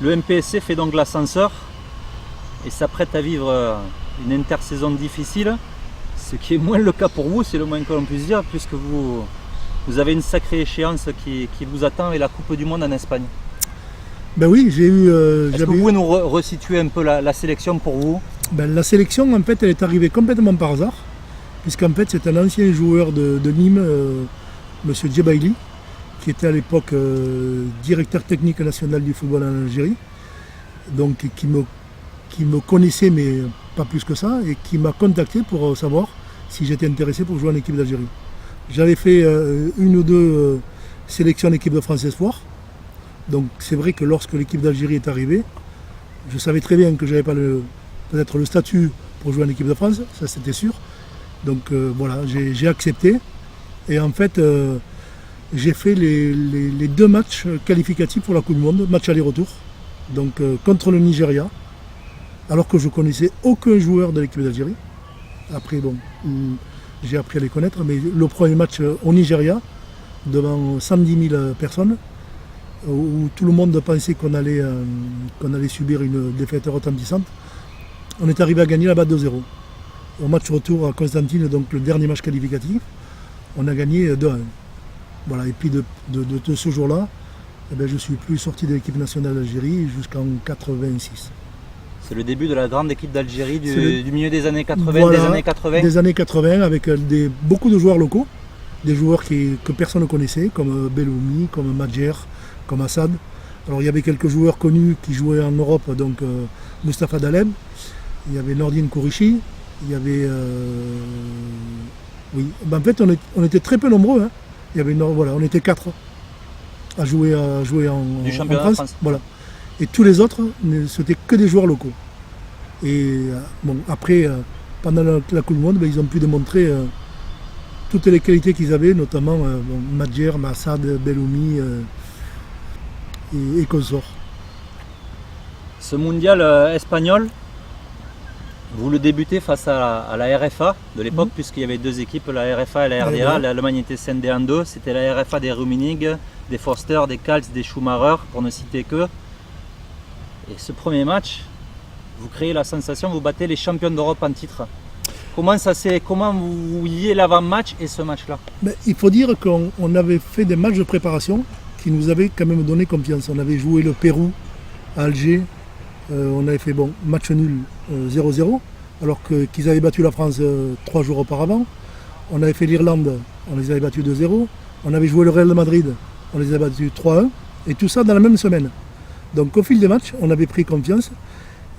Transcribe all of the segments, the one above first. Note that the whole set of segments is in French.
Le MPSC fait donc l'ascenseur et s'apprête à vivre une intersaison difficile, ce qui est moins le cas pour vous, c'est le moins que l'on puisse dire, puisque vous avez une sacrée échéance qui vous attend et la Coupe du Monde en Espagne. Ben oui, j'ai eu... Est-ce que vous pouvez nous resituer un peu la sélection pour vous? La sélection, en fait, elle est arrivée complètement par hasard, puisqu'en fait, c'est un ancien joueur de Nîmes, M. Djebaili, qui était à l'époque directeur technique national du football en Algérie, donc qui me connaissait, mais pas plus que ça, et qui m'a contacté pour savoir si j'étais intéressé pour jouer en équipe d'Algérie. J'avais fait une ou deux sélections en équipe de France Espoir, donc c'est vrai que lorsque l'équipe d'Algérie est arrivée, je savais très bien que je n'avais pas peut-être le statut pour jouer en équipe de France, ça c'était sûr. Donc voilà, j'ai accepté, et en fait, j'ai fait les deux matchs qualificatifs pour la Coupe du Monde, match aller-retour, donc contre le Nigeria, alors que je ne connaissais aucun joueur de l'équipe d'Algérie. Après, bon, j'ai appris à les connaître, mais le premier match au Nigeria, devant 110 000 personnes, où tout le monde pensait qu'on allait subir une défaite retentissante, on est arrivé à gagner là-bas 2-0. Au match retour à Constantine, donc le dernier match qualificatif, on a gagné 2-1. Voilà, et puis de ce jour-là, je ne suis plus sorti de l'équipe nationale d'Algérie jusqu'en 86. C'est le début de la grande équipe d'Algérie du milieu des années 80, voilà, des années 80. Des années 80 avec beaucoup de joueurs locaux, des joueurs que personne ne connaissait, comme Belloumi, comme Madjer, comme Assad. Alors il y avait quelques joueurs connus qui jouaient en Europe, donc Mustapha Daleb, il y avait Nordine Kourichi, il y avait... oui, en fait on était très peu nombreux, hein. Il y avait on était 4 à jouer du championnat en France. De France. Voilà. Et tous les autres, c'était que des joueurs locaux. Et bon, après, pendant la Coupe du Monde, ils ont pu démontrer toutes les qualités qu'ils avaient, notamment Madjer, Massad, Belloumi et consorts. Ce mondial espagnol, vous le débutez face à la RFA de l'époque, puisqu'il y avait deux équipes, la RFA et la RDA. L'Allemagne était scindée en deux. C'était la RFA des Rummenigge, des Forster, des Kals, des Schumacher, pour ne citer que. Et ce premier match, vous créez la sensation, vous battez les champions d'Europe en titre. Comment vous liez l'avant-match et ce match-là? Il faut dire qu'on avait fait des matchs de préparation qui nous avaient quand même donné confiance. On avait joué le Pérou à Alger, on avait fait match nul 0-0, alors qu'ils avaient battu la France 3 jours auparavant. On avait fait l'Irlande, on les avait battus 2-0. On avait joué le Real de Madrid, on les avait battus 3-1. Et tout ça dans la même semaine. Donc au fil des matchs, on avait pris confiance.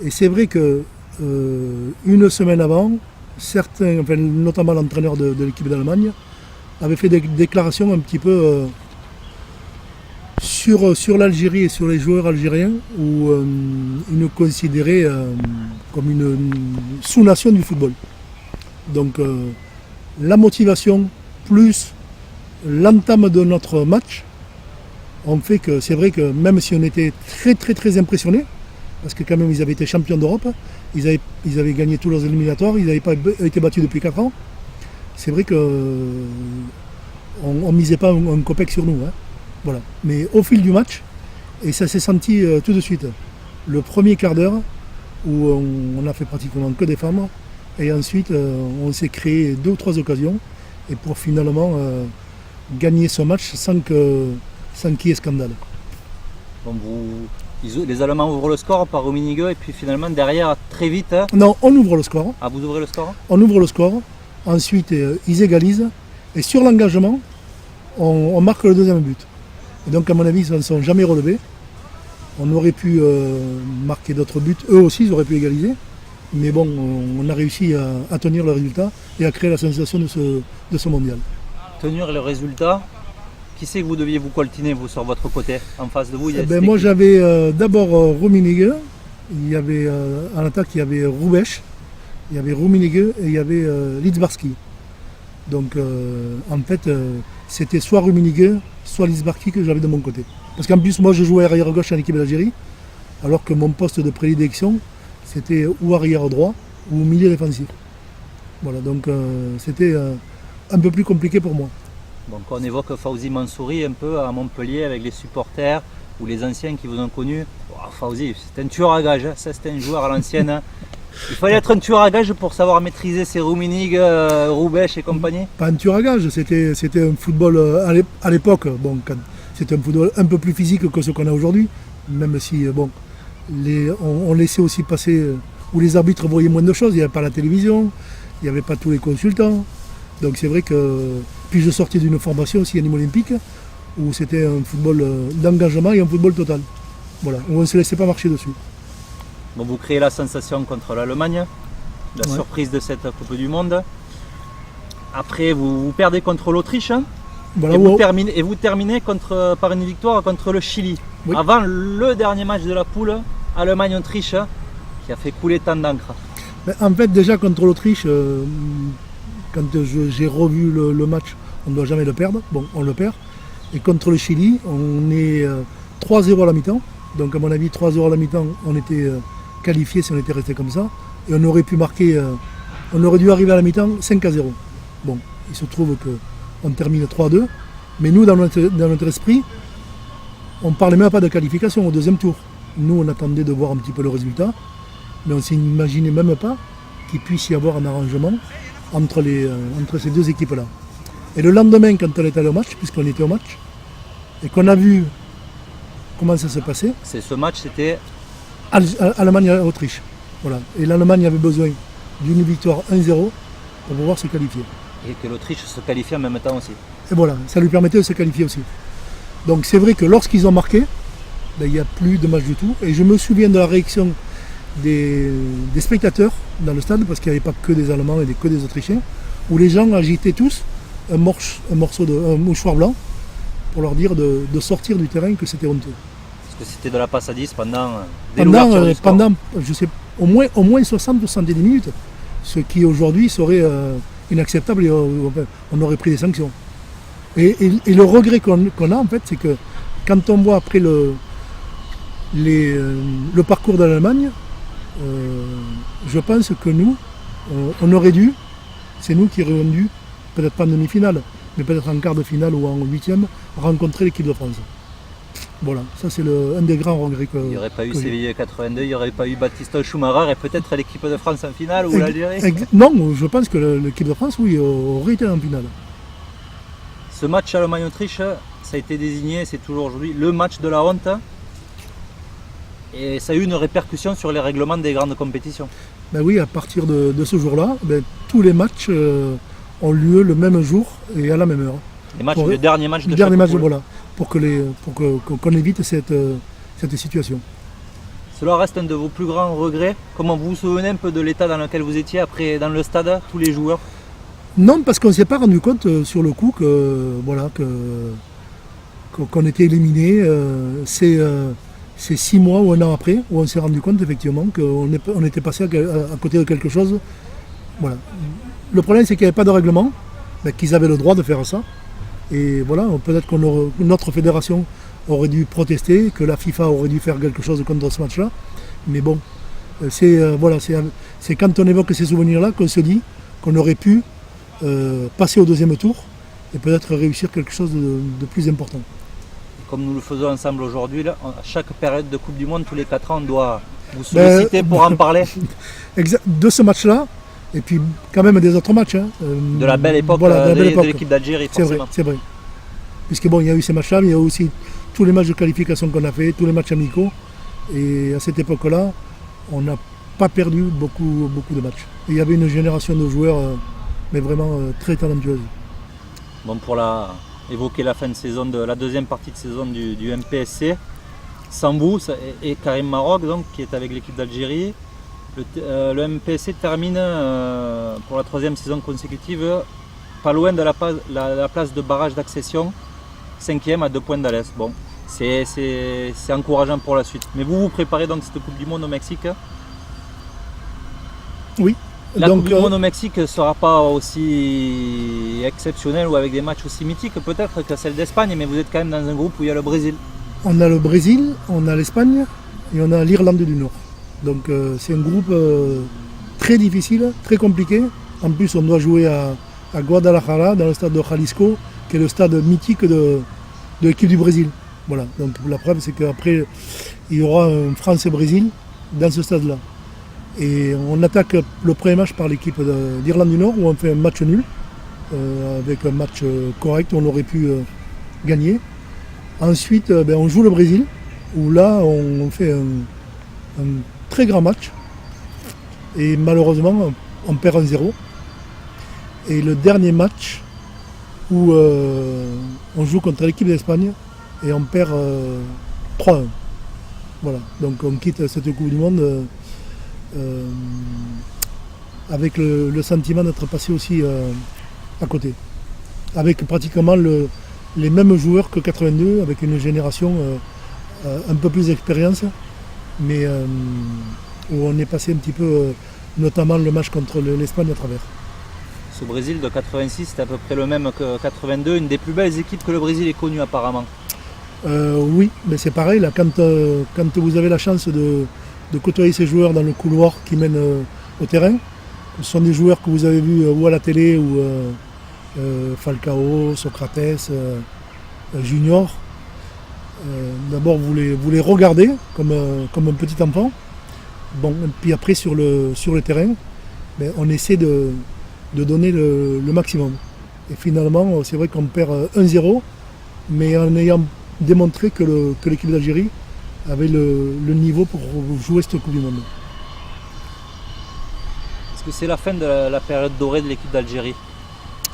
Et c'est vrai que une semaine avant, certains, notamment l'entraîneur de l'équipe d'Allemagne, avait fait des déclarations un petit peu sur l'Algérie et sur les joueurs algériens, où ils nous considéraient comme une sous-nation du football. Donc la motivation plus l'entame de notre match ont fait que c'est vrai que même si on était très très très impressionnés, parce que quand même ils avaient été champions d'Europe, ils avaient gagné tous leurs éliminatoires, ils n'avaient pas été battus depuis 4 ans, c'est vrai qu'on ne misait pas un copec sur nous. Hein. Voilà. Mais au fil du match, et ça s'est senti tout de suite, le premier quart d'heure où on a fait pratiquement que des femmes, et ensuite on s'est créé 2 ou 3 occasions, et pour finalement gagner ce match sans qu'il y ait scandale. Bon, les Allemands ouvrent le score par Rummenigge et puis finalement derrière très vite. Non, on ouvre le score. Ah, vous ouvrez le score? On ouvre le score. Ensuite, ils égalisent. Et sur l'engagement, on marque le deuxième but. Et donc, à mon avis, ils ne sont jamais relevés. On aurait pu marquer d'autres buts. Eux aussi, ils auraient pu égaliser. Mais bon, on a réussi à tenir le résultat et à créer la sensation de ce mondial. Tenir le résultat. Qui c'est que vous deviez vous coltiner, vous, sur votre côté, en face de vous? Moi, j'avais d'abord Rummenigge. Il y avait, en attaque, il y avait Roubesch, il y avait Rummenigge et il y avait Lidzbarski. Donc, en fait, c'était soit Rummenigge, soit Lidzbarski que j'avais de mon côté. Parce qu'en plus, moi, je jouais arrière gauche en équipe d'Algérie, alors que mon poste de prédilection, c'était ou arrière droit ou milieu défensif. Voilà, donc c'était un peu plus compliqué pour moi. Donc on évoque Fawzi Mansouri un peu à Montpellier avec les supporters ou les anciens qui vous ont connu. Fauzi, c'était un tueur à gage, ça c'était un joueur à l'ancienne. Hein. Il fallait être un tueur à gage pour savoir maîtriser ces Rummenigge, Roubaix et compagnie. Pas un tueur à gage, c'était un football à l'époque, bon, c'était un football un peu plus physique que ce qu'on a aujourd'hui, même si bon, on laissait aussi passer, où les arbitres voyaient moins de choses, il n'y avait pas la télévision, il n'y avait pas tous les consultants. Donc c'est vrai que. Puis je sortais d'une formation aussi à Nîmes Olympique, où c'était un football d'engagement et un football total. Voilà, où on ne se laissait pas marcher dessus. Bon, vous créez la sensation contre l'Allemagne, la surprise de cette Coupe du Monde. Après, vous perdez contre l'Autriche. Hein, voilà, et vous terminez par une victoire contre le Chili. Oui. Avant le dernier match de la poule, Allemagne-Autriche, qui a fait couler tant d'encre. En fait, déjà contre l'Autriche, quand j'ai revu le match, on ne doit jamais le perdre. Bon, on le perd. Et contre le Chili, on est 3-0 à la mi-temps. Donc à mon avis, 3-0 à la mi-temps, on était qualifié si on était resté comme ça. Et on aurait pu marquer, on aurait dû arriver à la mi-temps 5-0. Bon, il se trouve qu'on termine 3-2. Mais nous, dans notre esprit, on ne parlait même pas de qualification au deuxième tour. Nous, on attendait de voir un petit peu le résultat. Mais on ne s'imaginait même pas qu'il puisse y avoir un arrangement entre ces deux équipes-là. Et le lendemain, quand on est allé au match, puisqu'on était au match, et qu'on a vu comment ça se passait. Ce match, c'était Allemagne-Autriche. Voilà. Et l'Allemagne avait besoin d'une victoire 1-0 pour pouvoir se qualifier. Et que l'Autriche se qualifie en même temps aussi. Et voilà, ça lui permettait de se qualifier aussi. Donc c'est vrai que lorsqu'ils ont marqué, il n'y a plus de match du tout. Et je me souviens de la réaction des spectateurs dans le stade, parce qu'il n'y avait pas que des Allemands et que des Autrichiens, où les gens agitaient tous un mouchoir blanc pour leur dire de sortir du terrain, que c'était honteux. Parce que c'était de la passe à 10 pendant je sais, au moins 60 ou 70 minutes, ce qui aujourd'hui serait inacceptable et on aurait pris des sanctions. Et le regret qu'on a en fait, c'est que quand on voit après le parcours de l'Allemagne, je pense que nous, on aurait dû, c'est nous qui aurions dû, peut-être pas en demi-finale, mais peut-être en quart de finale ou en huitième, rencontrer l'équipe de France. Voilà, ça c'est un des grands regrets que. Il n'y aurait pas eu Séville 82, il n'y aurait pas eu Baptiste Schumacher et peut-être l'équipe de France en finale ou l'Algérie. Non, je pense que l'équipe de France, oui, aurait été en finale. Ce match Allemagne-Autriche, ça a été désigné, c'est toujours aujourd'hui, le match de la honte. Et ça a eu une répercussion sur les règlements des grandes compétitions. Ben oui, à partir de ce jour-là, tous les matchs ont lieu le même jour et à la même heure. Le dernier match de le dernier match, voilà, pour qu'on évite cette situation. Cela reste un de vos plus grands regrets. Comment vous vous souvenez un peu de l'état dans lequel vous étiez après dans le stade, tous les joueurs? Non, parce qu'on ne s'est pas rendu compte sur le coup qu'on était éliminé. C'est 6 mois ou un an après où on s'est rendu compte effectivement qu'on était passé à côté de quelque chose. Voilà. Le problème, c'est qu'il n'y avait pas de règlement, qu'ils avaient le droit de faire ça. Et voilà, peut-être que notre fédération aurait dû protester, que la FIFA aurait dû faire quelque chose contre ce match-là. Mais bon, c'est quand on évoque ces souvenirs-là qu'on se dit qu'on aurait pu passer au deuxième tour et peut-être réussir quelque chose de plus important. Comme nous le faisons ensemble aujourd'hui, à chaque période de Coupe du Monde, tous les 4 ans, on doit vous solliciter pour en parler. De ce match-là, et puis quand même des autres matchs. Hein. De la belle époque, de l'équipe d'Algérie, forcément. C'est vrai. Puisque bon, il y a eu ces matchs-là, mais il y a aussi tous les matchs de qualification qu'on a fait, tous les matchs amicaux. Et à cette époque-là, on n'a pas perdu beaucoup de matchs. Et il y avait une génération de joueurs, mais vraiment très talentueuse. Bon, pour évoquer la fin de saison, la deuxième partie de saison du MPSC, Sambou et Karim Maroc, donc, qui est avec l'équipe d'Algérie. Le MPSC termine pour la 3e saison consécutive pas loin de la place de barrage d'accession, 5e à 2 points d'Alès. Bon, c'est encourageant pour la suite. Mais vous préparez donc cette Coupe du Monde au Mexique? Oui. La Coupe du Monde au Mexique ne sera pas aussi exceptionnelle ou avec des matchs aussi mythiques peut-être que celle d'Espagne, mais vous êtes quand même dans un groupe où il y a le Brésil. On a le Brésil, on a l'Espagne et on a l'Irlande du Nord. Donc c'est un groupe très difficile, très compliqué. En plus, on doit jouer à Guadalajara, dans le stade de Jalisco, qui est le stade mythique de l'équipe du Brésil. Voilà. Donc la preuve, c'est qu'après il y aura un France-Brésil dans ce stade-là. Et on attaque le premier match par l'équipe d'Irlande du Nord où on fait un match nul, avec un match correct où on aurait pu gagner. Ensuite, on joue le Brésil, où là on fait un très grand match. Et malheureusement, on perd 1-0. Et le dernier match où on joue contre l'équipe d'Espagne et on perd 3-1. Voilà, donc on quitte cette Coupe du Monde avec le sentiment d'être passé aussi à côté. Avec pratiquement les mêmes joueurs que 82, avec une génération un peu plus d'expérience, mais où on est passé un petit peu, notamment le match contre l'Espagne à travers. Ce Brésil de 86, c'était à peu près le même que 82, une des plus belles équipes que le Brésil ait connues apparemment. Oui, mais c'est pareil, là, quand vous avez la chance de côtoyer ces joueurs dans le couloir qui mène au terrain, ce sont des joueurs que vous avez vus ou à la télé, ou Falcao, Socrates, Junior. D'abord vous les regardez comme un petit enfant. Bon, et puis après sur le terrain, on essaie de donner le maximum. Et finalement, c'est vrai qu'on perd 1-0, mais en ayant démontré que l'équipe d'Algérie avait le niveau pour jouer cette Coupe du Monde. Est-ce que c'est la fin de la période dorée de l'équipe d'Algérie,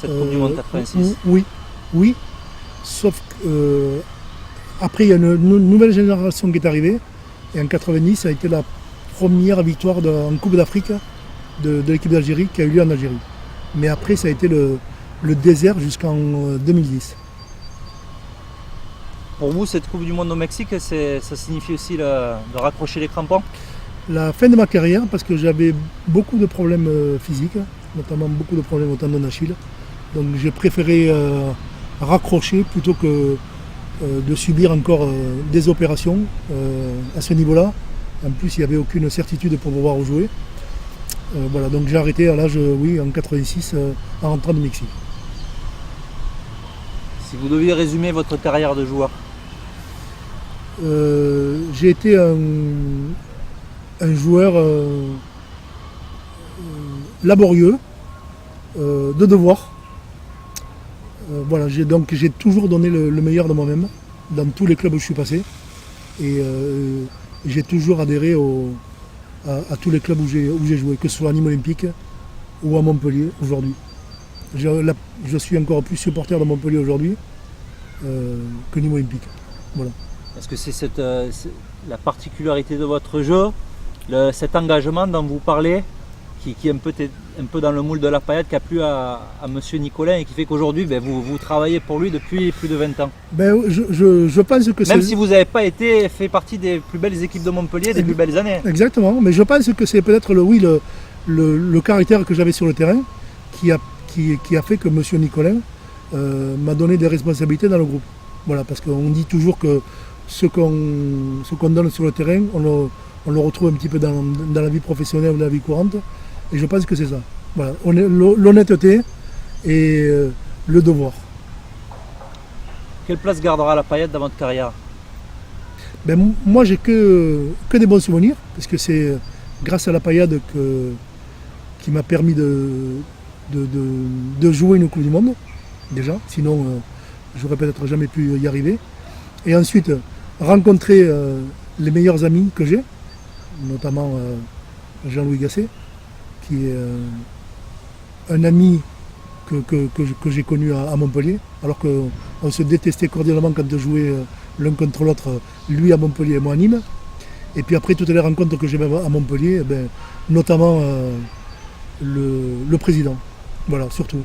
cette Coupe du Monde 86? Oui. Sauf qu'après, il y a une nouvelle génération qui est arrivée. Et en 90, ça a été la première victoire en Coupe d'Afrique de l'équipe d'Algérie qui a eu lieu en Algérie. Mais après, ça a été le désert jusqu'en 2010. Pour vous, cette Coupe du Monde au Mexique, ça signifie aussi de raccrocher les crampons? La fin de ma carrière, parce que j'avais beaucoup de problèmes physiques, notamment beaucoup de problèmes au tendon d'Achille. Donc j'ai préféré raccrocher plutôt que de subir encore des opérations à ce niveau-là. En plus, il n'y avait aucune certitude pour pouvoir jouer. Voilà, donc j'ai arrêté à l'âge, en 86, en rentrant du Mexique. Si vous deviez résumer votre carrière de joueur? J'ai été un joueur laborieux, de devoir. Voilà, j'ai toujours donné le meilleur de moi-même dans tous les clubs où je suis passé. Et j'ai toujours adhéré à tous les clubs où j'ai joué, que ce soit à Nîmes Olympique ou à Montpellier aujourd'hui. Je suis encore plus supporter de Montpellier aujourd'hui que Nîmes Olympique. Voilà. Est-ce que c'est la particularité de votre jeu, cet engagement dont vous parlez, qui est un peu dans le moule de la paillette, qui a plu à M. Nicolin et qui fait qu'aujourd'hui vous travaillez pour lui depuis plus de 20 ans? Je pense que même si vous n'avez pas fait partie des plus belles équipes de Montpellier, des plus belles années. Exactement, mais je pense que c'est peut-être le caractère que j'avais sur le terrain qui a fait que M. Nicolin m'a donné des responsabilités dans le groupe. Voilà, parce qu'on dit toujours que ce qu'on donne sur le terrain, on le retrouve un petit peu dans la vie professionnelle ou dans la vie courante. Et je pense que c'est ça. Voilà, l'honnêteté et le devoir. Quelle place gardera la paillette dans votre carrière? Moi, j'ai que des bons souvenirs, parce que c'est grâce à la paillade qui m'a permis de jouer une Coupe du Monde, déjà. Sinon, j'aurais peut-être jamais pu y arriver. Et ensuite, rencontrer les meilleurs amis que j'ai, notamment Jean-Louis Gasset, qui est un ami que j'ai connu à Montpellier, alors qu'on se détestait cordialement quand on jouait l'un contre l'autre, lui à Montpellier et moi à Nîmes. Et puis après toutes les rencontres que j'avais à Montpellier, notamment le président, voilà, surtout.